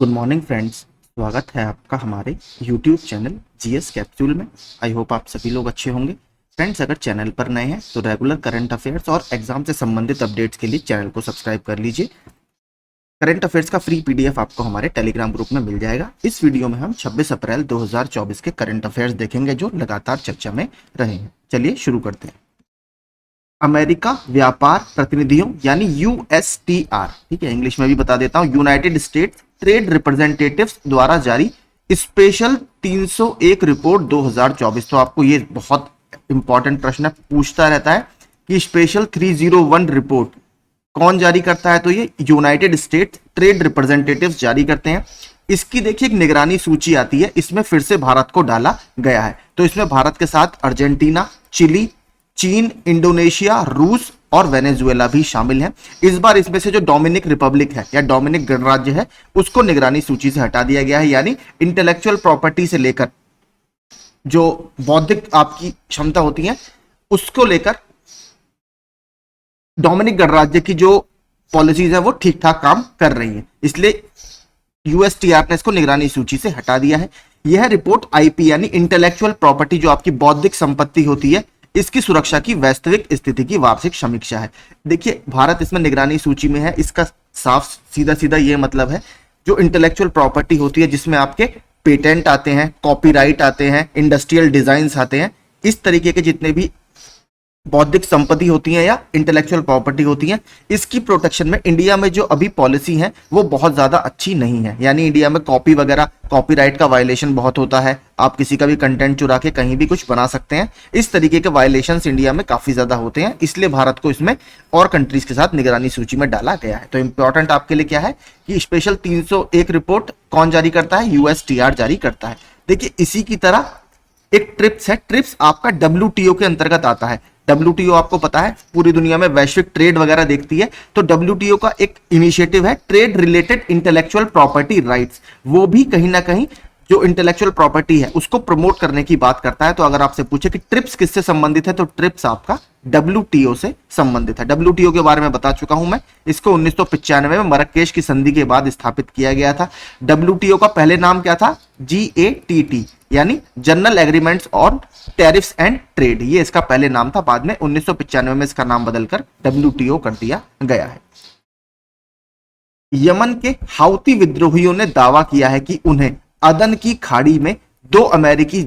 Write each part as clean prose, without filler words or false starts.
Good morning friends. स्वागत है आपका हमारे यूट्यूब चैनल जीएस कैप्सूल में। आई होप आप सभी लोग अच्छे होंगे। फ्रेंड्स, अगर चैनल पर नए हैं तो रेगुलर करंट अफेयर्स और एग्जाम से संबंधित अपडेट्स के लिए चैनल को सब्सक्राइब कर लीजिए। करंट अफेयर्स का फ्री पीडीएफ आपको हमारे टेलीग्राम ग्रुप में मिल जाएगा। इस वीडियो में हम 26 अप्रैल 2024 के करंट अफेयर्स देखेंगे जो लगातार चर्चा में रहे हैं। चलिए शुरू करते हैं। अमेरिका व्यापार प्रतिनिधियों यानी यूएसटीआर, ठीक है, इंग्लिश में भी बता देता हूं, यूनाइटेड स्टेट्स ट्रेड रिप्रेजेंटेटिव्स द्वारा जारी स्पेशल 301 रिपोर्ट 2024। तो आपको ये बहुत इंपॉर्टेंट प्रश्न है, पूछता रहता है कि स्पेशल 301 रिपोर्ट कौन जारी करता है। तो ये यूनाइटेड स्टेट्स ट्रेड रिप्रेजेंटेटिव्स जारी करते हैं। इसकी देखिए एक निगरानी सूची आती है, इसमें फिर से भारत को डाला गया है। तो इसमें भारत के साथ अर्जेंटीना, चिली, चीन, इंडोनेशिया, रूस और वेनेजुएला भी शामिल हैं। इस बार इसमें से जो डोमिनिक रिपब्लिक है या डोमिनिक गणराज्य है उसको निगरानी सूची से हटा दिया गया है। यानी इंटेलेक्चुअल प्रॉपर्टी से लेकर जो बौद्धिक आपकी क्षमता होती है उसको लेकर डोमिनिक गणराज्य की जो पॉलिसीज है वो ठीक ठाक काम कर रही है, इसलिए यूएसटीआर ने इसको निगरानी सूची से हटा दिया है। यह रिपोर्ट आईपी यानी इंटेलेक्चुअल प्रॉपर्टी जो आपकी बौद्धिक संपत्ति होती है इसकी सुरक्षा की वास्तविक स्थिति की वार्षिक समीक्षा है। देखिए भारत इसमें निगरानी सूची में है, इसका साफ सीधा सीधा ये मतलब है जो इंटेलेक्चुअल प्रॉपर्टी होती है जिसमें आपके पेटेंट आते हैं, कॉपीराइट आते हैं, इंडस्ट्रियल डिजाइन आते हैं, इस तरीके के जितने भी बौद्धिक संपत्ति होती है या इंटेलेक्चुअल प्रॉपर्टी होती है, इसकी प्रोटेक्शन में इंडिया में जो अभी पॉलिसी है वो बहुत ज्यादा अच्छी नहीं है। यानी इंडिया में कॉपी वगैरह कॉपीराइट का वायलेशन बहुत होता है, आप किसी का भी कंटेंट चुरा के कहीं भी कुछ बना सकते हैं, इस तरीके के वायलेशंस इंडिया में काफी ज्यादा होते हैं, इसलिए भारत को इसमें और कंट्रीज के साथ निगरानी सूची में डाला गया है। तो इंपॉर्टेंट आपके लिए क्या है कि स्पेशल 301 रिपोर्ट कौन जारी करता है? यूएसटीआर जारी करता है। देखिए इसी की तरह एक ट्रिप्स है, ट्रिप्स आपका डब्ल्यूटीओ के अंतर्गत आता है। डब्ल्यूटीओ आपको पता है पूरी दुनिया में वैश्विक ट्रेड वगैरह देखती है, तो डब्ल्यूटीओ का एक इनिशिएटिव है trade related intellectual property rights, वो भी कहीं ना कहीं जो इंटेलेक्चुअल प्रॉपर्टी है उसको प्रमोट करने की बात करता है। तो अगर आपसे पूछे कि ट्रिप्स किससे संबंधित है तो ट्रिप्स आपका डब्ल्यूटीओ से संबंधित है। डब्ल्यूटीओ के बारे में बता चुका हूं मैं, इसको 1995 में मरक्केश की संधि के बाद स्थापित किया गया था। डब्ल्यूटीओ का पहले नाम क्या था? जीएटीटी यानी general agreements on tariffs and trade, ये इसका पहले नाम था। बाद में 1995 में इसका नाम बदलकर डब्ल्यूटीओ कर दिया गया है। यमन के हाउती विद्रोहियों ने दावा किया है कि उन्हें अदन की खाड़ी में 2 अमेरिकी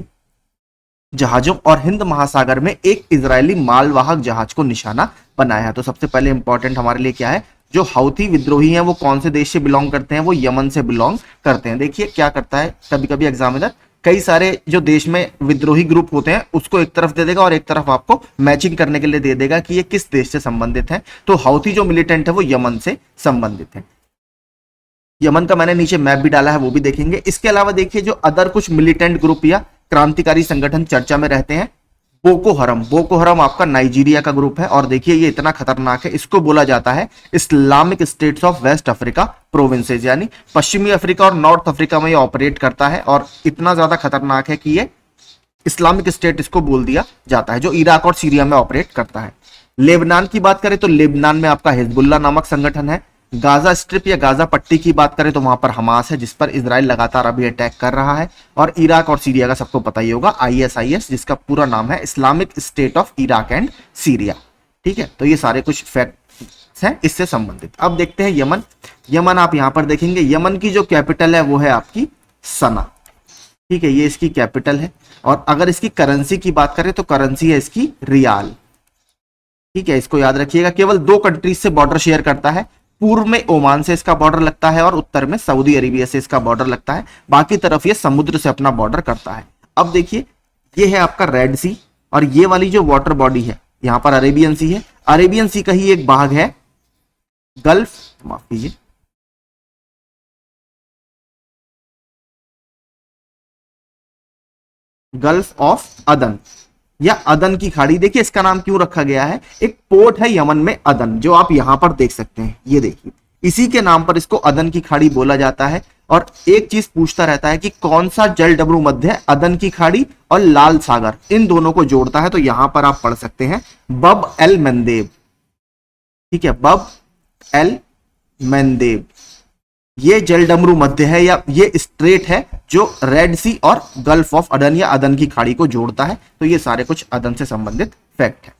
जहाजों और हिंद महासागर में एक इजरायली मालवाहक जहाज को निशाना बनाया है। तो सबसे पहले इंपॉर्टेंट हमारे लिए क्या है, जो हाउती विद्रोही हैं वो कौन से देश से बिलोंग करते हैं? वो यमन से बिलोंग करते हैं। देखिए क्या करता है कभी कभी एग्जामिनर, कई सारे जो देश में विद्रोही ग्रुप होते हैं उसको एक तरफ दे देगा और एक तरफ आपको मैचिंग करने के लिए दे देगा कि ये किस देश से संबंधित है। तो हाउती जो मिलिटेंट है वो यमन से संबंधित है। यमन का मैंने नीचे मैप भी डाला है, वो भी देखेंगे। इसके अलावा देखिए जो अदर कुछ मिलिटेंट ग्रुप या क्रांतिकारी संगठन चर्चा में रहते हैं, बोको हरम, बोको हरम आपका नाइजीरिया का ग्रुप है और देखिए ये इतना खतरनाक है, इसको बोला जाता है Islamic States of West Africa provinces, यानी पश्चिमी अफ्रीका और नॉर्थ अफ्रीका में ये ऑपरेट करता है और इतना ज्यादा खतरनाक है कि ये इस्लामिक स्टेट इसको बोल दिया जाता है, जो इराक और सीरिया में ऑपरेट करता है। लेबनान की बात करें तो लेबनान में आपका हिजबुल्ला नामक संगठन है। गाजा स्ट्रिप या गाजा पट्टी की बात करें तो वहां पर हमास है जिस पर इजराइल लगातार अभी अटैक कर रहा है। और इराक और सीरिया का सबको पता ही होगा आईएसआईएस, जिसका पूरा नाम है Islamic state of Iraq and Syria. ठीक है, तो ये सारे कुछ फैक्ट्स हैं इससे संबंधित। अब देखते हैं यमन। यमन आप यहां पर देखेंगे, यमन की जो कैपिटल है वो है आपकी सना। ठीक है, ये इसकी कैपिटल है। और अगर इसकी करेंसी की बात करें तो करेंसी है इसकी रियाल। ठीक है, इसको याद रखिएगा। केवल 2 कंट्रीज से बॉर्डर शेयर करता है, पूर्व में ओमान से इसका बॉर्डर लगता है और उत्तर में सऊदी अरेबिया से इसका बॉर्डर लगता है। बाकी तरफ ये समुद्र से अपना बॉर्डर करता है। अब देखिए ये है आपका रेड सी और ये वाली जो वाटर बॉडी है यहां पर अरेबियन सी है। अरेबियन सी का ही एक भाग है गल्फ, माफ कीजिए, गल्फ ऑफ अदन या अदन की खाड़ी। देखिए इसका नाम क्यों रखा गया है, एक पोर्ट है यमन में अदन, जो आप यहां पर देख सकते हैं, ये देखिए इसी के नाम पर इसको अदन की खाड़ी बोला जाता है। और एक चीज पूछता रहता है कि कौन सा जल डमरू मध्य अदन की खाड़ी और लाल सागर इन दोनों को जोड़ता है, तो यहां पर आप पढ़ सकते हैं बब एल मंदेब। ठीक है, बब एल मंदेब, ये जलडमरू मध्य है या ये स्ट्रेट है जो रेड सी और गल्फ ऑफ अदन या अदन की खाड़ी को जोड़ता है। तो ये सारे कुछ अदन से संबंधित फैक्ट है।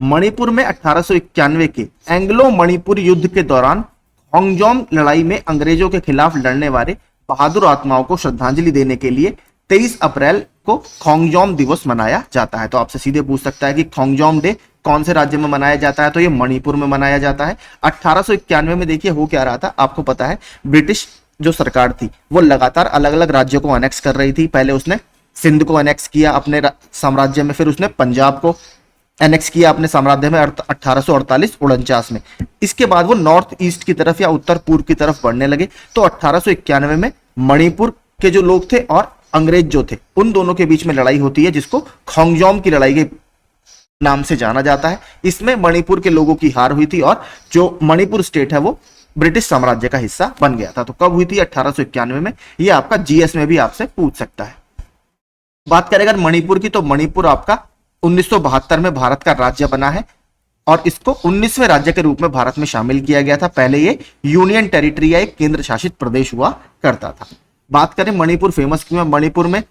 मणिपुर में 1891 के एंग्लो मणिपुर युद्ध के दौरान खोंगजोम लड़ाई में अंग्रेजों के खिलाफ लड़ने वाले बहादुर आत्माओं को श्रद्धांजलि देने के लिए 23 अप्रैल को खोंगजोम दिवस मनाया जाता है। तो आपसे सीधे पूछ सकता है कि खोंगजोम डे कौन से राज्य में मनाया जाता है, तो ये मणिपुर में मनाया जाता है। 1891 में देखिए हो क्या रहा था, आपको पता है ब्रिटिश जो सरकार थी वो लगातार अलग अलग राज्यों को अनेक्स कर रही थी। पहले उसने सिंध को अनेक्स किया अपने साम्राज्य में, फिर उसने पंजाब को एनेक्स किया अपने साम्राज्य में 1848-49 में। इसके बाद वो नॉर्थ ईस्ट की तरफ या उत्तर पूर्व की तरफ बढ़ने लगे। तो 1891 में मणिपुर के जो लोग थे और अंग्रेज जो थे उन दोनों के बीच में लड़ाई होती है, जिसको खोंगजोम की लड़ाई के नाम से जाना जाता है। इसमें मणिपुर के लोगों की हार हुई थी और जो मणिपुर स्टेट है वो ब्रिटिश साम्राज्य का हिस्सा बन गया था। तो कब हुई थी? 1891 में। ये आपका जीएस में भी आपसे पूछ सकता है। बात करें अगर मणिपुर की, तो मणिपुर आपका 1972 में भारत का राज्य बना है और इसको 19वें राज्य के रूप में भारत में शामिल किया गया था। पहले ये यूनियन टेरिटरी या एक केंद्र शासित प्रदेश हुआ करता था। बात करें मणिपुर फेमस क्यों है, मणिपुर में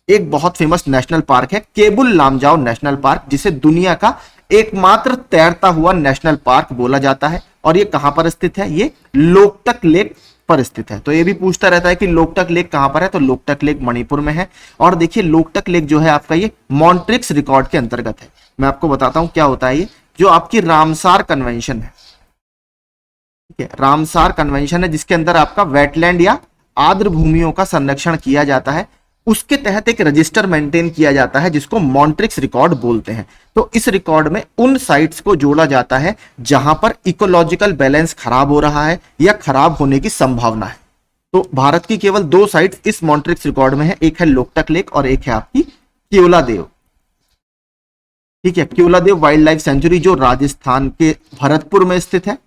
एक बहुत फेमस नेशनल पार्क है केबुल लामजाओ नेशनल पार्क, जिसे दुनिया का एकमात्र तैरता हुआ नेशनल पार्क बोला जाता है। और ये कहां पर स्थित है? ये लोकटक लेक पर स्थित है। तो ये भी पूछता रहता है कि लोकटक लेक कहां पर है, तो लोकटक लेक मणिपुर में है। और देखिए लोकटक लेक जो है आपका ये मॉन्ट्रिक्स रिकॉर्ड के अंतर्गत है। मैं आपको बताता हूं क्या होता है। ये जो आपकी रामसार कन्वेंशन है, ठीक है, रामसार कन्वेंशन है जिसके अंदर आपका वेटलैंड या आर्द्र भूमियों का संरक्षण किया जाता है, उसके तहत एक रजिस्टर मेंटेन किया जाता है जिसको मॉन्ट्रिक्स रिकॉर्ड बोलते हैं। तो इस रिकॉर्ड में उन साइट्स को जोड़ा जाता है जहां पर इकोलॉजिकल बैलेंस खराब हो रहा है या खराब होने की संभावना है। तो भारत की केवल 2 साइट्स इस मॉन्ट्रिक्स रिकॉर्ड में है, एक है लोकटक लेक और एक है आपकी केवलादेव। ठीक है, केवलादेव वाइल्ड लाइफ सेंचुरी जो राजस्थान के भरतपुर में स्थित है।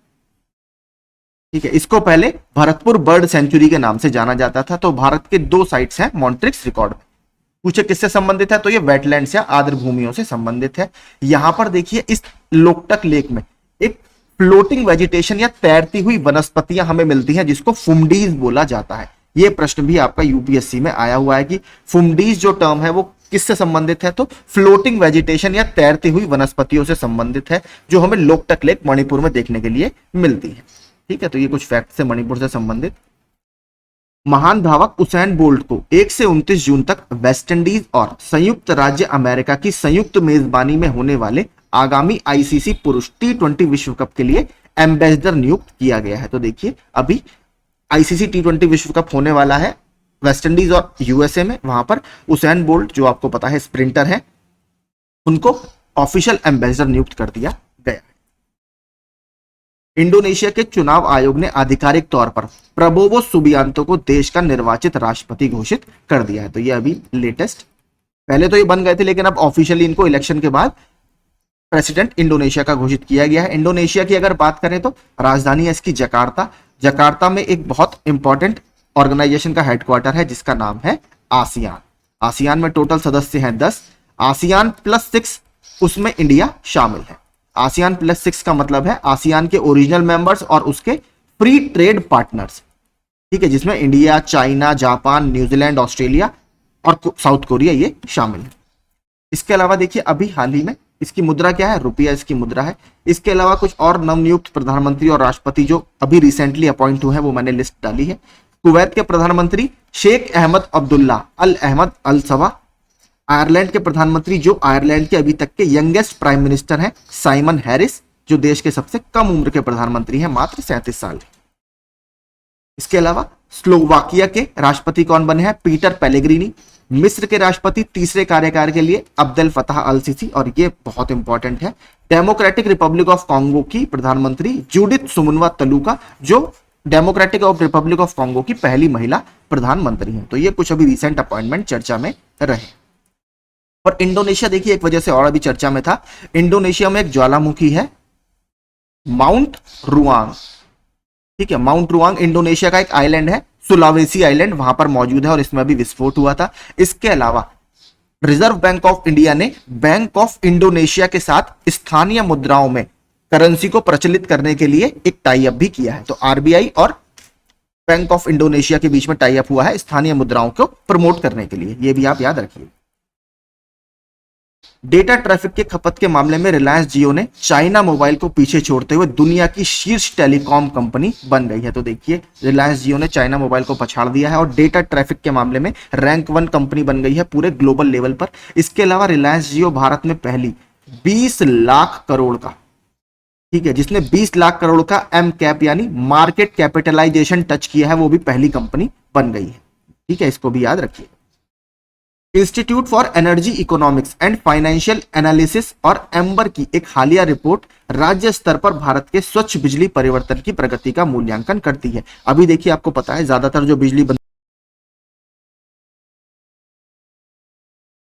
ठीक है, इसको पहले भरतपुर बर्ड सेंचुरी के नाम से जाना जाता था। तो भारत के 2 साइट्स हैं मॉन्ट्रिक्स रिकॉर्ड में। पूछे किससे संबंधित है, तो ये वेटलैंड्स या आर्द्र भूमियों से संबंधित है। यहां पर देखिए इस लोकटक लेक में एक फ्लोटिंग वेजिटेशन या तैरती हुई वनस्पतियां हमें मिलती हैं जिसको फुमडीज बोला जाता है। ये प्रश्न भी आपका यूपीएससी में आया हुआ है कि फुमडीज जो टर्म है वो किससे संबंधित है, तो फ्लोटिंग वेजिटेशन या तैरती हुई वनस्पतियों से संबंधित है जो हमें लोकटक लेक मणिपुर में देखने के लिए मिलती है। ठीक है, तो ये कुछ फैक्ट है मणिपुर से संबंधित। महान धावक उसैन बोल्ट को 1 से 29 जून तक वेस्टइंडीज और संयुक्त राज्य अमेरिका की संयुक्त मेजबानी में होने वाले आगामी आईसीसी पुरुष T20 विश्व कप के लिए एम्बेसडर नियुक्त किया गया है। तो देखिए अभी आईसीसी T20 विश्व कप होने वाला है वेस्टइंडीज और यूएसए में। वहां पर उसैन बोल्ट जो आपको पता है स्प्रिंटर है, उनको ऑफिशियल एम्बेसडर नियुक्त कर दिया गया। इंडोनेशिया के चुनाव आयोग ने आधिकारिक तौर पर प्रबोवो सुबियांतो को देश का निर्वाचित राष्ट्रपति घोषित कर दिया है। तो ये अभी लेटेस्ट, पहले तो ये बन गए थे लेकिन अब ऑफिशियली इनको इलेक्शन के बाद प्रेसिडेंट इंडोनेशिया का घोषित किया गया है। इंडोनेशिया की अगर बात करें तो राजधानी है इसकी जकार्ता। जकार्ता में एक बहुत इंपॉर्टेंट ऑर्गेनाइजेशन का हेडक्वार्टर है जिसका नाम है आसियान। आसियान में टोटल सदस्य हैं 10, आसियान +6 उसमें इंडिया शामिल है। आसियान +6 का मतलब है आसियान के ओरिजिनल मेंबर्स और उसके फ्री ट्रेड पार्टनर्स। ठीक है, जिसमें India, China, Japan, New Zealand, Australia और साउथ कोरिया ये शामिल है। इसके अलावा देखिए अभी हाल ही में इसकी मुद्रा क्या है, रुपया इसकी मुद्रा है। इसके अलावा कुछ और नवनियुक्त प्रधानमंत्री और राष्ट्रपति जो अभी रिसेंटली अपॉइंट हुए हैं वो मैंने लिस्ट डाली है। कुवैत के प्रधानमंत्री शेख अहमद अब्दुल्ला अल अहमद अल सबा। आयरलैंड के प्रधानमंत्री जो आयरलैंड के अभी तक के यंगेस्ट प्राइम मिनिस्टर हैं साइमन हैरिस, जो देश के सबसे कम उम्र के प्रधानमंत्री हैं, मात्र 37 साल के। इसके अलावा स्लोवाकिया के राष्ट्रपति कौन बने हैं, पीटर पेलेग्रिनी। मिस्र के राष्ट्रपति तीसरे कार्यकाल के लिए अब्देल फताह अल सीसी, और ये बहुत इंपॉर्टेंट है, डेमोक्रेटिक रिपब्लिक ऑफ कॉन्गो की प्रधानमंत्री जूडिथ सुमुनवा तलुका, जो democratic of Republic of Congo की पहली महिला प्रधानमंत्री हैं। तो ये कुछ अभी रिसेंट अपॉइंटमेंट चर्चा में रहे। और इंडोनेशिया देखिए एक वजह से और अभी चर्चा में था, इंडोनेशिया में एक ज्वालामुखी है माउंट रुआंग। ठीक है, माउंट रुआंग इंडोनेशिया का एक आइलैंड है, सुलावेसी आइलैंड वहां पर मौजूद है और इसमें अभी विस्फोट हुआ था। इसके अलावा रिजर्व बैंक ऑफ इंडिया ने बैंक ऑफ इंडोनेशिया के साथ स्थानीय मुद्राओं में करेंसी को प्रचलित करने के लिए एक टाई अप भी किया है। तो आरबीआई और बैंक ऑफ इंडोनेशिया के बीच में टाई अप हुआ है स्थानीय मुद्राओं को प्रमोट करने के लिए, ये भी आप याद रखिए। डेटा ट्रैफिक के खपत के मामले में रिलायंस जियो ने चाइना मोबाइल को पीछे छोड़ते हुए दुनिया की शीर्ष टेलीकॉम कंपनी बन गई है। तो देखिए रिलायंस जियो ने चाइना मोबाइल को पछाड़ दिया है और डेटा ट्रैफिक के मामले में रैंक 1 कंपनी बन गई है पूरे ग्लोबल लेवल पर। इसके अलावा रिलायंस जियो भारत में पहली 20 लाख करोड़ का, ठीक है, जिसने 20 लाख करोड़ का एम कैप यानी मार्केट कैपिटलाइजेशन टच किया है, वो भी पहली कंपनी बन गई है। ठीक है, इसको भी याद रखिए। Institute for energy economics and financial analysis और एम्बर की एक हालिया रिपोर्ट राज्य स्तर पर भारत के स्वच्छ बिजली परिवर्तन की प्रगति का मूल्यांकन करती है। अभी देखिए आपको पता है ज्यादातर जो बिजली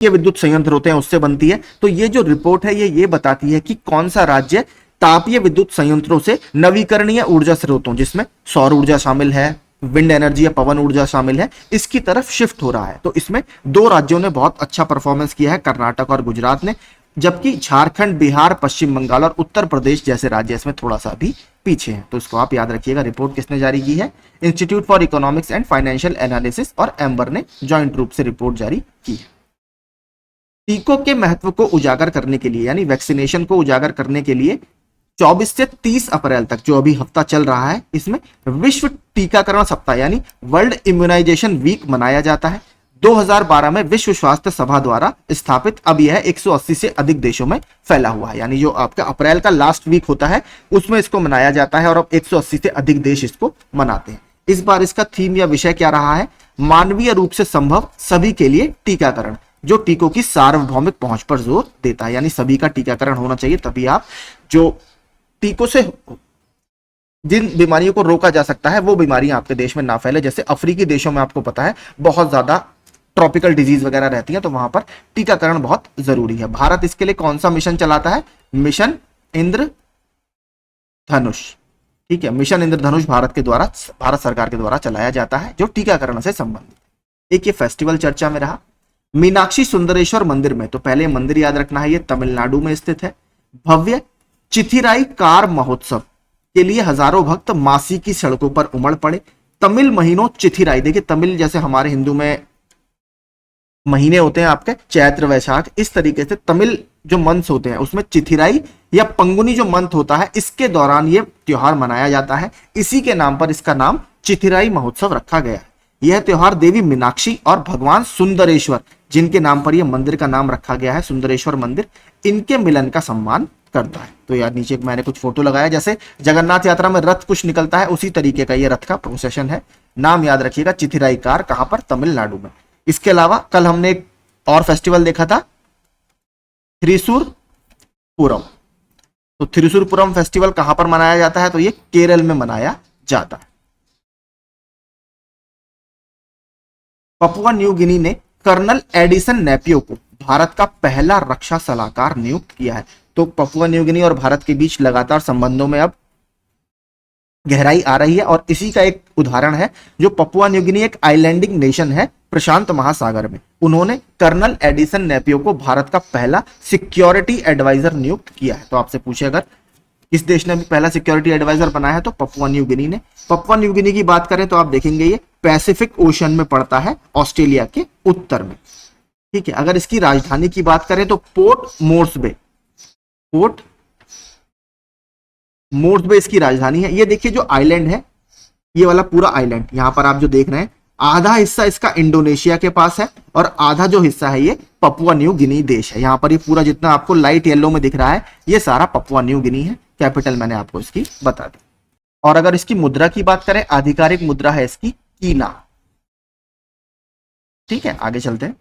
विद्युत संयंत्र होते हैं उससे बनती है। तो ये जो रिपोर्ट है ये बताती है कि कौन सा राज्य तापीय विद्युत संयंत्रों से नवीकरणीय ऊर्जा स्रोतों, जिसमें सौर ऊर्जा शामिल है, विंड एनर्जी या पवन ऊर्जा शामिल है, इसकी तरफ शिफ्ट हो रहा है। तो इसमें 2 राज्यों ने बहुत अच्छा परफॉर्मेंस किया है, कर्नाटक और गुजरात ने, जबकि झारखंड, बिहार, पश्चिम बंगाल और उत्तर प्रदेश जैसे राज्य इसमें थोड़ा सा भी पीछे हैं। तो इसको आप याद रखिएगा। रिपोर्ट किसने जारी की है? Institute for economics and financial analysis और एम्बर ने ज्वाइंट रूप से रिपोर्ट जारी की है। टीकों के महत्व को उजागर करने के लिए यानी वैक्सीनेशन को उजागर करने के लिए 24 से 30 अप्रैल तक जो अभी हफ्ता चल रहा है, इसमें विश्व टीकाकरण सप्ताह यानी वर्ल्ड इम्यूनाइजेशन वीक मनाया जाता है। 2012 में विश्व स्वास्थ्य सभा द्वारा स्थापित, अब यह 180 से अधिक देशों में फैला हुआ है, यानी जो आपका अप्रैल का लास्ट वीक होता है उसमें इसको मनाया जाता है और अब 180 से अधिक देश इसको मनाते हैं। इस बार इसका थीम या विषय क्या रहा है? मानवीय रूप से संभव सभी के लिए टीकाकरण, जो टीकों की सार्वभौमिक पहुंच पर जोर देता है, यानी सभी का टीकाकरण होना चाहिए, तभी आप जो टीकों से जिन बीमारियों को रोका जा सकता है वो बीमारियां आपके देश में ना फैले। जैसे अफ्रीकी देशों में आपको पता है बहुत ज्यादा ट्रॉपिकल डिजीज वगैरह रहती है, तो वहां पर टीकाकरण बहुत जरूरी है। भारत इसके लिए कौन सा मिशन चलाता है? मिशन इंद्रधनुष। ठीक है, मिशन इंद्रधनुष भारत सरकार के द्वारा चलाया जाता है, जो टीकाकरण से संबंधित। एक ये फेस्टिवल चर्चा में रहा मीनाक्षी सुंदरेश्वर मंदिर में। तो पहले मंदिर याद रखना है, ये तमिलनाडु में स्थित है। भव्य चिथिराई कार महोत्सव के लिए हजारों भक्त मासी की सड़कों पर उमड़ पड़े। तमिल महीनों चिथिराई, देखिए तमिल जैसे हमारे हिंदू में महीने होते हैं आपके चैत्र वैशाख, इस तरीके से तमिल जो मंथ होते हैं उसमें चिथिराई या पंगुनी जो मंथ होता है इसके दौरान ये त्योहार मनाया जाता है। इसी के नाम पर इसका नाम चिथिराई महोत्सव रखा गया है। यह त्योहार देवी मीनाक्षी और भगवान सुंदरेश्वर, जिनके नाम पर यह मंदिर का नाम रखा गया है सुंदरेश्वर मंदिर, इनके मिलन का सम्मान करता है। तो यार नीचे मैंने कुछ फोटो लगाया, जैसे जगन्नाथ यात्रा में रथ कुछ निकलता है उसी तरीके का ये रथ का प्रोसेशन है। नाम याद रखिएगा, चिथिराई कार, कहां पर? तमिलनाडु में। इसके अलावा कल हमने एक और फेस्टिवल देखा था, थ्रिशूरपुरम। तो थ्रिशूरपुरम फेस्टिवल कहां पर मनाया जाता है? तो ये केरल में मनाया जाता है। पपुआ न्यू गिनी ने कर्नल एडिसन नेपियो को भारत का पहला रक्षा सलाहकार नियुक्त किया है। तो पपुआ न्यू गिनी और भारत के बीच लगातार संबंधों में अब गहराई आ रही है और इसी का एक उदाहरण है जो पपुआ न्यू गिनी एक आइलैंडिंग नेशन है प्रशांत महासागर में। उन्होंने कर्नल एडिसन नेपियो को भारत का पहला सिक्योरिटी एडवाइजर नियुक्त किया है। तो आपसे पूछे अगर किस देश ने भी पहला सिक्योरिटी एडवाइजर बनाया है तो पपुआ न्यू गिनी ने। पपुआ न्यू गिनी की बात करें तो आप देखेंगे ये पैसिफिक ओशन में पड़ता है, ऑस्ट्रेलिया के उत्तर में। ठीक है, अगर इसकी राजधानी की बात करें तो पोर्ट मोर्स बे इसकी राजधानी है। ये देखिए जो आइलैंड है, ये वाला पूरा आइलैंड यहां पर आप जो देख रहे हैं, आधा हिस्सा इसका इंडोनेशिया के पास है और आधा जो हिस्सा है ये पपुआ न्यू गिनी देश है। यहां पर ये पूरा जितना आपको लाइट येलो में दिख रहा है ये सारा पपुआ न्यू गिनी है। कैपिटल मैंने आपको इसकी बता दी। और अगर इसकी मुद्रा की बात करें, आधिकारिक मुद्रा है इसकी कीना। ठीक है, आगे चलते हैं।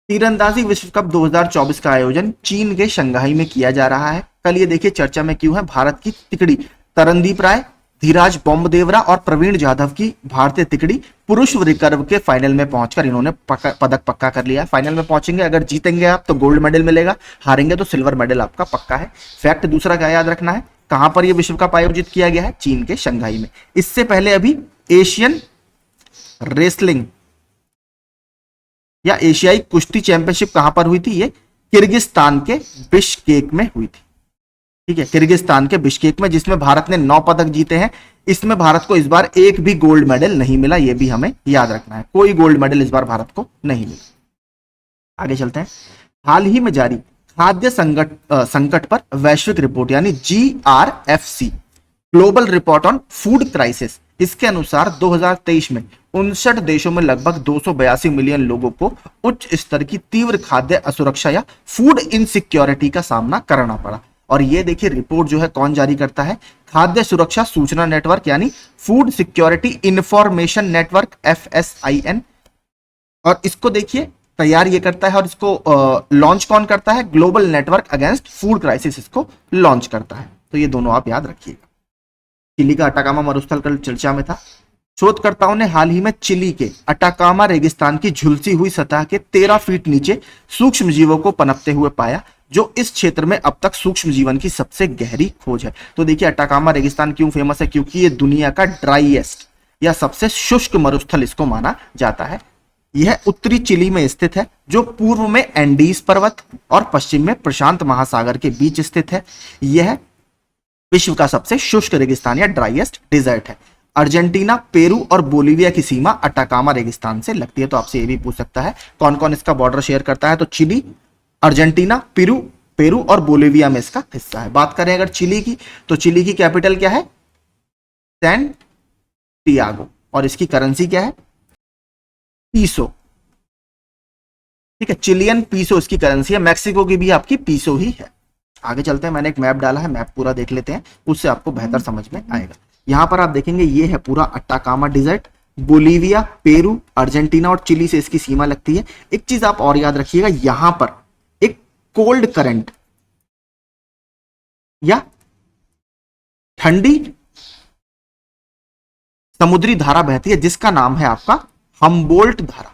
तीरंदाजी विश्व कप 2024 का आयोजन चीन के शंघाई में किया जा रहा है। कल ये देखिए चर्चा में क्यों है, भारत की तिकड़ी तरनदीप राय, धीराज बोम्बदेवरा और प्रवीण जाधव की भारतीय तिकड़ी पुरुष रिकर्व के फाइनल में पहुंचकर इन्होंने पदक पक्का कर लिया। फाइनल में पहुंचेंगे, अगर जीतेंगे आप तो गोल्ड मेडल मिलेगा, हारेंगे तो सिल्वर मेडल आपका पक्का है। फैक्ट दूसरा क्या याद रखना है, कहां पर यह विश्व कप आयोजित किया गया है? चीन के शंघाई में। इससे पहले अभी एशियन रेसलिंग या एशियाई कुश्ती चैंपियनशिप कहां पर हुई थी? ये किर्गिस्तान के बिश्केक में हुई थी। ठीक है, किर्गिस्तान के बिश्केक में, जिसमें भारत ने 9 पदक जीते हैं। इसमें भारत को इस बार एक भी गोल्ड मेडल नहीं मिला, यह भी हमें याद रखना है, कोई गोल्ड मेडल इस बार भारत को नहीं मिला। आगे चलते हैं। हाल ही में जारी खाद्य संकट पर वैश्विक रिपोर्ट यानी GRFC global report on food crisis, इसके अनुसार 2023 में 59 देशों में लगभग 282 मिलियन लोगों को उच्च स्तर की तीव्र खाद्य असुरक्षा या फूड इनसिक्योरिटी का सामना करना पड़ा। और ये देखिए रिपोर्ट जो है कौन जारी करता है, खाद्य सुरक्षा सूचना नेटवर्क यानी food security information network FSIN। और इसको देखिए तैयार ये करता है और इसको लॉन्च कौन करता है, global network against food crisis इसको लॉन्च करता है। तो ये दोनों आप याद रखिएगा। चिली का अटाकामा मरुस्थल कल चर्चा में था। शोधकर्ताओं ने हाल ही में चिली के अटाकामा रेगिस्तान की झुलसी हुई सतह के 13 फीट नीचे सूक्ष्म जीवों को पनपते हुए पाया, जो इस क्षेत्र में अब तक सूक्ष्म जीवन की सबसे गहरी खोज है। तो देखिए अटाकामा रेगिस्तान क्यों फेमस है, क्योंकि ये दुनिया का ड्राईएस्ट या सबसे शुष्क मरुस्थल इसको माना जाता है। यह उत्तरी चिली में स्थित है, जो पूर्व में एंडीज पर्वत और पश्चिम में प्रशांत महासागर के बीच स्थित है। यह विश्व का सबसे शुष्क रेगिस्तान या ड्राईएस्ट डिजर्ट है। अर्जेंटीना, पेरू और बोलीविया की सीमा अटाकामा रेगिस्तान से लगती है। तो आपसे ये भी पूछ सकता है कौन कौन इसका बॉर्डर शेयर करता है, तो चिली, अर्जेंटीना, पेरू और बोलीविया में इसका हिस्सा है। बात करें अगर चिली की, तो चिली की कैपिटल क्या है, सैंटियागो, और इसकी करेंसी क्या है, पीसो। ठीक है, चिलियन पीसो इसकी करेंसी है। मैक्सिको की भी आपकी पीसो ही है। आगे चलते हैं, मैंने एक मैप डाला है, मैप पूरा देख लेते हैं, उससे आपको बेहतर समझ में आएगा। यहां पर आप देखेंगे ये है पूरा Atacama Desert, Bolivia, Peru, Argentina और चिली से इसकी सीमा लगती है। एक चीज आप और याद रखिएगा, यहां पर एक कोल्ड करंट या ठंडी समुद्री धारा बहती है, जिसका नाम है आपका हम्बोल्ट धारा।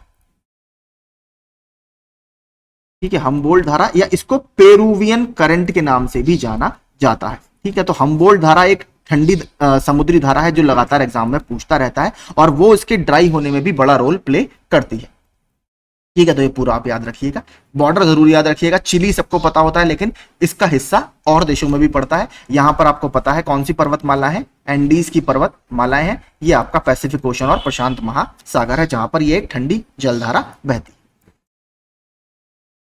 ठीक है, हम्बोल्ट धारा, या इसको पेरुवियन करंट के नाम से भी जाना जाता है। ठीक है, तो हम्बोल्ट धारा एक ठंडी समुद्री धारा है जो लगातार एग्जाम में पूछता रहता है, और वो इसके ड्राई होने में भी बड़ा रोल प्ले करती है। ठीक है, तो ये पूरा आप याद रखिएगा। बॉर्डर जरूर याद रखिएगा। चिली सबको पता होता है, लेकिन इसका हिस्सा और देशों में भी पड़ता है। यहां पर आपको पता है कौन सी पर्वतमाला है, एंडीज की पर्वतमालाएं हैं। ये आपका पैसिफिक ओशन और प्रशांत महासागर है, जहां पर ये एक ठंडी जलधारा बहती है।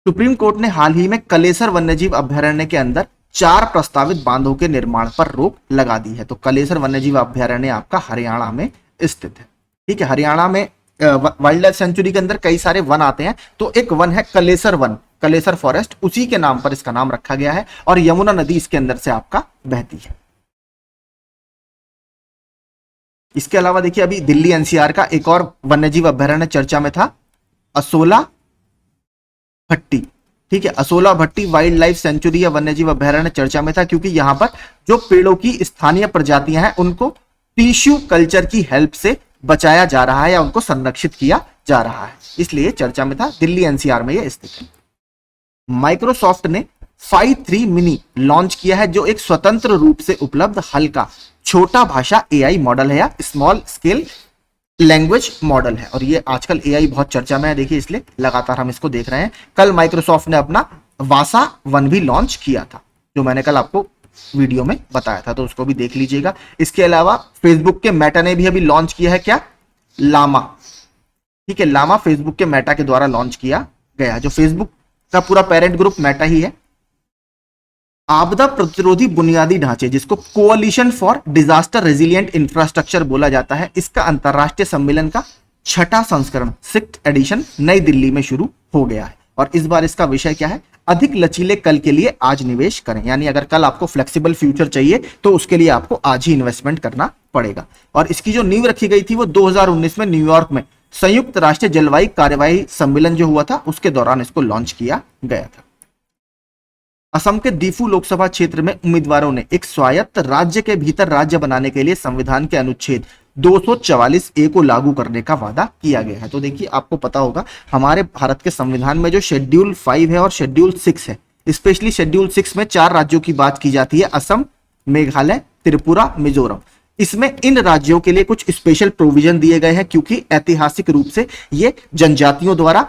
सुप्रीम कोर्ट ने हाल ही में कलेसर वन्यजीव अभयारण्य के अंदर 4 प्रस्तावित बांधों के निर्माण पर रोक लगा दी है। तो कलेसर वन्यजीव अभयारण्य आपका हरियाणा में स्थित है। ठीक है, हरियाणा में वाइल्ड लाइफ सेंचुरी के अंदर कई सारे वन आते हैं, तो एक वन है कलेसर वन, कलेसर फॉरेस्ट, उसी के नाम पर इसका नाम रखा गया है, और यमुना नदी इसके अंदर से आपका बहती है। इसके अलावा देखिए अभी दिल्ली NCR का एक और वन्यजीव अभयारण्य चर्चा में था, असोला भट्टी। ठीक है, असोला भट्टी वाइल्ड लाइफ सेंचुरी या वन्यजीव अभयारण्य चर्चा में था, क्योंकि यहां पर जो पेड़ों की स्थानीय प्रजातियां हैं उनको टिश्यू कल्चर की हेल्प से बचाया जा रहा है या उनको संरक्षित किया जा रहा है, इसलिए चर्चा में था। दिल्ली NCR में यह स्थित है। माइक्रोसॉफ्ट ने Phi 3 मिनी लॉन्च किया है, जो एक स्वतंत्र रूप से उपलब्ध हल्का छोटा भाषा AI मॉडल है या स्मॉल स्केल लैंग्वेज मॉडल है। और ये आजकल AI बहुत चर्चा में है, देखिए इसलिए लगातार हम इसको देख रहे हैं। कल माइक्रोसॉफ्ट ने अपना वासा 1 भी लॉन्च किया था, जो मैंने कल आपको वीडियो में बताया था, तो उसको भी देख लीजिएगा। इसके अलावा फेसबुक के मेटा ने भी अभी लॉन्च किया है क्या, लामा। ठीक है, लामा फेसबुक के मेटा के द्वारा लॉन्च किया गया, जो फेसबुक का पूरा पेरेंट ग्रुप मेटा ही है। आपदा प्रतिरोधी बुनियादी ढांचे, जिसको coalition for disaster resilient infrastructure बोला जाता है, इसका अंतरराष्ट्रीय सम्मेलन का 6वां संस्करण 6th एडिशन नई दिल्ली में शुरू हो गया है। और इस बार इसका विषय क्या है, अधिक लचीले कल के लिए आज निवेश करें। यानी अगर कल आपको फ्लेक्सिबल फ्यूचर चाहिए तो उसके लिए आपको आज ही इन्वेस्टमेंट करना पड़ेगा। और इसकी जो नींव रखी गई थी वो 2019 में न्यूयॉर्क में संयुक्त राष्ट्र जलवायु कार्यवाही सम्मेलन जो हुआ था उसके दौरान इसको लॉन्च किया गया था। असम के दीफू लोकसभा क्षेत्र में उम्मीदवारों ने एक स्वायत्त राज्य के भीतर राज्य बनाने के लिए संविधान के अनुच्छेद 244A को लागू करने का वादा किया गया है। तो देखिए आपको पता होगा हमारे भारत के संविधान में जो शेड्यूल 5 है और शेड्यूल 6 है, स्पेशली शेड्यूल 6 में 4 राज्यों की बात की जाती है, असम, मेघालय, त्रिपुरा, मिजोरम। इसमें इन राज्यों के लिए कुछ स्पेशल प्रोविजन दिए गए हैं, क्योंकि ऐतिहासिक रूप से ये जनजातियों द्वारा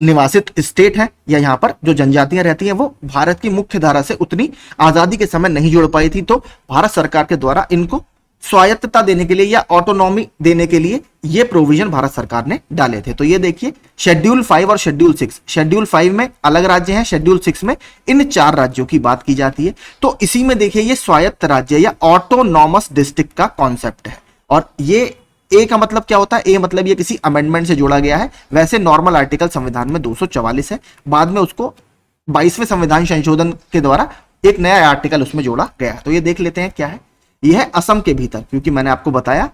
निवासित स्टेट हैं या यहाँ पर जो जनजातियां रहती हैं वो भारत की मुख्य धारा से उतनी आजादी के समय नहीं जुड़ पाई थी, तो भारत सरकार के द्वारा इनको स्वायत्तता देने के लिए या ऑटोनॉमी देने के लिए ये प्रोविजन भारत सरकार ने डाले थे। तो ये देखिए शेड्यूल 5 और शेड्यूल 6, शेड्यूल 5 में अलग राज्य हैं, शेड्यूल 6 में इन 4 राज्यों की बात की जाती है। तो इसी में देखिए ये स्वायत्त राज्य या ऑटोनॉमस डिस्ट्रिक्ट का कॉन्सेप्ट है। और ये ए का मतलब क्या होता है? ए मतलब ये किसी अमेंडमेंट से जोड़ा गया है। वैसे नॉर्मल आर्टिकल संविधान में 244 है, बाद में उसको 22वें संविधान संशोधन के द्वारा एक नया आर्टिकल उसमें जोड़ा गया है। तो ये देख लेते हैं क्या है। यह है असम के भीतर, क्योंकि मैंने आपको बताया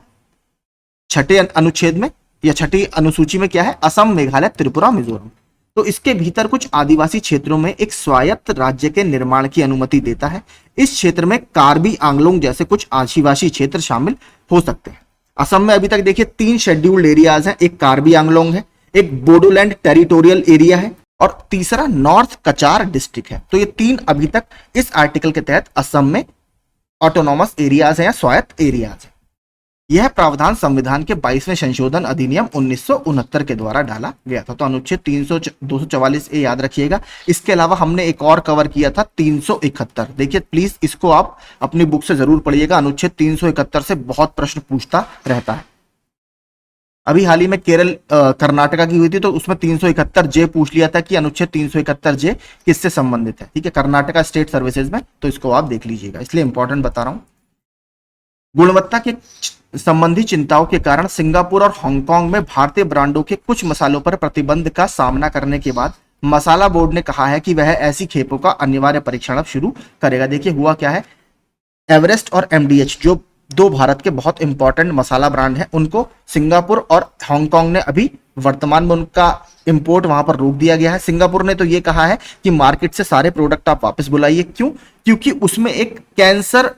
छठे अनुच्छेद में या छठी अनुसूची में क्या है, असम, मेघालय, त्रिपुरा, मिजोरम। तो इसके भीतर कुछ आदिवासी क्षेत्रों में एक स्वायत्त राज्य के निर्माण की अनुमति देता है। इस क्षेत्र में कार्बी आंगलोंग जैसे कुछ आदिवासी क्षेत्र शामिल हो सकते हैं। असम में अभी तक देखिए 3 शेड्यूल्ड एरियाज हैं, एक कार्बी आंगलोंग है, एक बोडोलैंड टेरिटोरियल एरिया है और तीसरा नॉर्थ कचार डिस्ट्रिक्ट है। तो ये 3 अभी तक इस आर्टिकल के तहत असम में ऑटोनॉमस एरियाज हैं या स्वायत्त एरियाज हैं। यह प्रावधान संविधान के 22वें संशोधन अधिनियम 1969 के द्वारा डाला गया था। तो अनुच्छेद 244 ए याद रखिएगा। इसके अलावा हमने एक और कवर किया था 371। देखिए प्लीज इसको आप अपनी बुक से जरूर पढ़िएगा। अनुच्छेद 371 से बहुत प्रश्न पूछता रहता है। अभी हाल ही में केरल कर्नाटका की हुई थी, तो उसमें 371 जे पूछ लिया था कि अनुच्छेद 371 जे किससे संबंधित है। ठीक है, कर्नाटका स्टेट सर्विसेज में, तो इसको आप देख लीजिएगा, इसलिए इंपॉर्टेंट बता रहा हूं। गुणवत्ता के संबंधी चिंताओं के कारण सिंगापुर और हांगकांग में भारतीय ब्रांडों के कुछ मसालों पर प्रतिबंध का सामना करने के बाद मसाला बोर्ड ने कहा है कि वह ऐसी खेपों का अनिवार्य परीक्षण अब शुरू करेगा। देखिए हुआ क्या है, एवरेस्ट और एमडीएच जो 2 भारत के बहुत इंपॉर्टेंट मसाला ब्रांड हैं, उनको सिंगापुर और हांगकांग ने अभी वर्तमान में उनका इंपोर्ट वहां पर रोक दिया गया है। सिंगापुर ने तो ये कहा है कि मार्केट से सारे प्रोडक्ट आप वापस बुलाइए। क्यों? क्योंकि उसमें एक कैंसर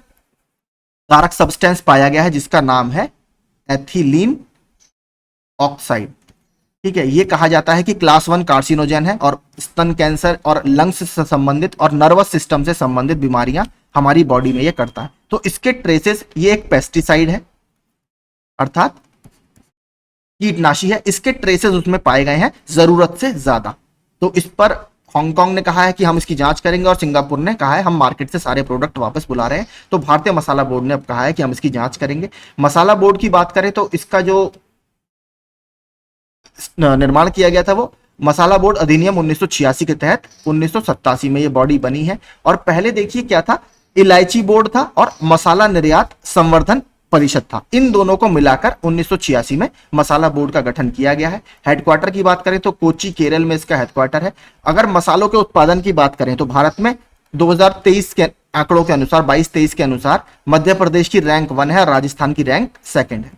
कारक सब्सटेंस पाया गया है जिसका नाम है एथिलीन ऑक्साइड। ठीक है, ये कहा जाता है कि क्लास 1 कार्सिनोजन है और स्तन कैंसर और लंग्स से संबंधित और नर्वस सिस्टम से संबंधित बीमारियां हमारी बॉडी में ये करता है। तो इसके ट्रेसेस, ये एक पेस्टिसाइड है अर्थात कीटनाशी है, इसके ट्रेसेस उसमें पाए गए हैं जरूरत से ज्यादा। तो इस पर हांगकांग ने कहा है कि हम इसकी जांच करेंगे और सिंगापुर ने कहा है हम मार्केट से सारे प्रोडक्ट वापस बुला रहे हैं। तो भारतीय मसाला बोर्ड ने अब कहा है कि हम इसकी जांच करेंगे। मसाला बोर्ड की बात करें तो इसका जो निर्माण किया गया था वो मसाला बोर्ड अधिनियम 1986 के तहत 1987 में ये बॉडी बनी है। और पहले देखिए क्या था, इलायची बोर्ड था और मसाला निर्यात संवर्धन परिषद था। इन दोनों को मिलाकर 1986 में मसाला बोर्ड का गठन किया गया है। हेडक्वार्टर की बात करें तो कोच्चि, केरल में इसका हेडक्वार्टर है। अगर मसालों के उत्पादन की बात करें तो भारत में 2023 के आंकड़ों के अनुसार, 22-23 के अनुसार मध्य प्रदेश की रैंक 1 है और राजस्थान की रैंक 2 है।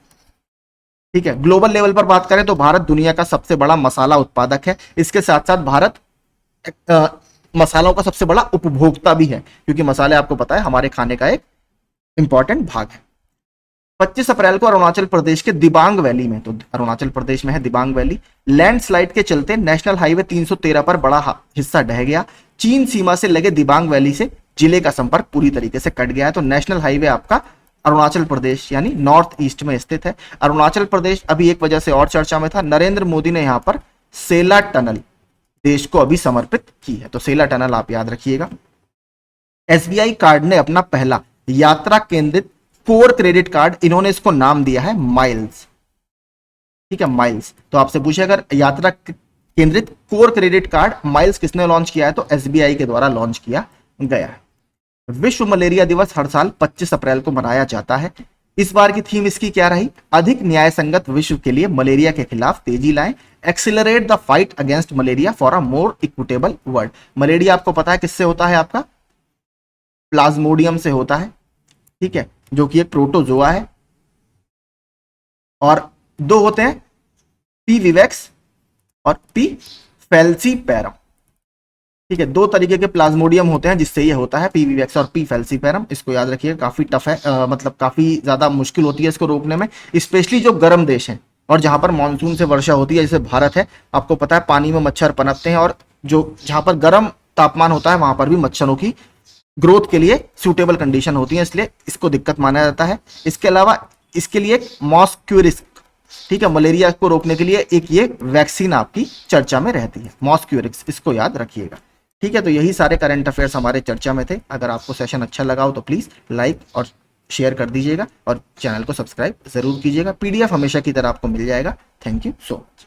ठीक है, ग्लोबल लेवल पर बात करें तो भारत दुनिया का सबसे बड़ा मसाला उत्पादक है। इसके साथ साथ भारत मसालों का सबसे बड़ा उपभोक्ता भी है, क्योंकि मसाले आपको पता है हमारे खाने का एक इंपॉर्टेंट भाग है। 25 अप्रैल को अरुणाचल प्रदेश के दिबांग वैली में, तो अरुणाचल प्रदेश में है दिबांग वैली, लैंडस्लाइड के चलते नेशनल हाईवे 313 पर बड़ा हिस्सा ढह गया। चीन सीमा से लगे दिबांग वैली से जिले का संपर्क पूरी तरीके से कट गया है। तो नेशनल हाईवे आपका अरुणाचल प्रदेश यानी नॉर्थ ईस्ट में स्थित है। अरुणाचल प्रदेश अभी एक वजह से और चर्चा में था, नरेंद्र मोदी ने यहां पर सेला टनल देश को अभी समर्पित की है। तो सेला टनल आप याद रखिएगा। एसबीआई कार्ड ने अपना पहला यात्रा केंद्रित कोर क्रेडिट कार्ड, इन्होंने इसको नाम दिया है माइल्स। ठीक है, माइल्स। तो आपसे पूछे अगर यात्रा केंद्रित कोर क्रेडिट कार्ड माइल्स किसने लॉन्च किया है, तो एसबीआई के द्वारा लॉन्च किया गया है। विश्व मलेरिया दिवस हर साल 25 अप्रैल को मनाया जाता है। इस बार की थीम इसकी क्या रही, अधिक न्याय संगत विश्व के लिए मलेरिया के खिलाफ तेजी लाएं, accelerate the fight against malaria for a more equitable world. Malaria आपको पता है किससे होता है, आपका प्लाज्मोडियम से होता है। ठीक है, जो कि एक प्रोटोजोआ है। और 2 होते हैं, पी विवेक्स और पी फैल्सीपैरम। ठीक है, 2 तरीके के प्लाज्मोडियम होते हैं जिससे ये होता है, पी विवेक्स और पी फैल्सीपैरम। इसको याद रखिए, काफी टफ है, मतलब काफी ज्यादा मुश्किल होती है इसको रोकने में, स्पेशली जो गर्म देश हैं और जहां पर मानसून से वर्षा होती है, जैसे भारत है। आपको पता है पानी में मच्छर पनपते हैं और जो जहां पर गर्म तापमान होता है वहां पर भी मच्छरों की ग्रोथ के लिए सूटेबल कंडीशन होती है, इसलिए इसको दिक्कत माना जाता है। इसके अलावा इसके लिए मॉस्क्यूरिस ठीक है, मलेरिया को रोकने के लिए एक ये वैक्सीन आपकी चर्चा में रहती है, मॉस्क्यूरिक्स, इसको याद रखिएगा। ठीक है, तो यही सारे करंट अफेयर्स हमारे चर्चा में थे। अगर आपको सेशन अच्छा लगा हो तो प्लीज लाइक और शेयर कर दीजिएगा और चैनल को सब्सक्राइब जरूर कीजिएगा। पीडीएफ हमेशा की तरह आपको मिल जाएगा। Thank you so much.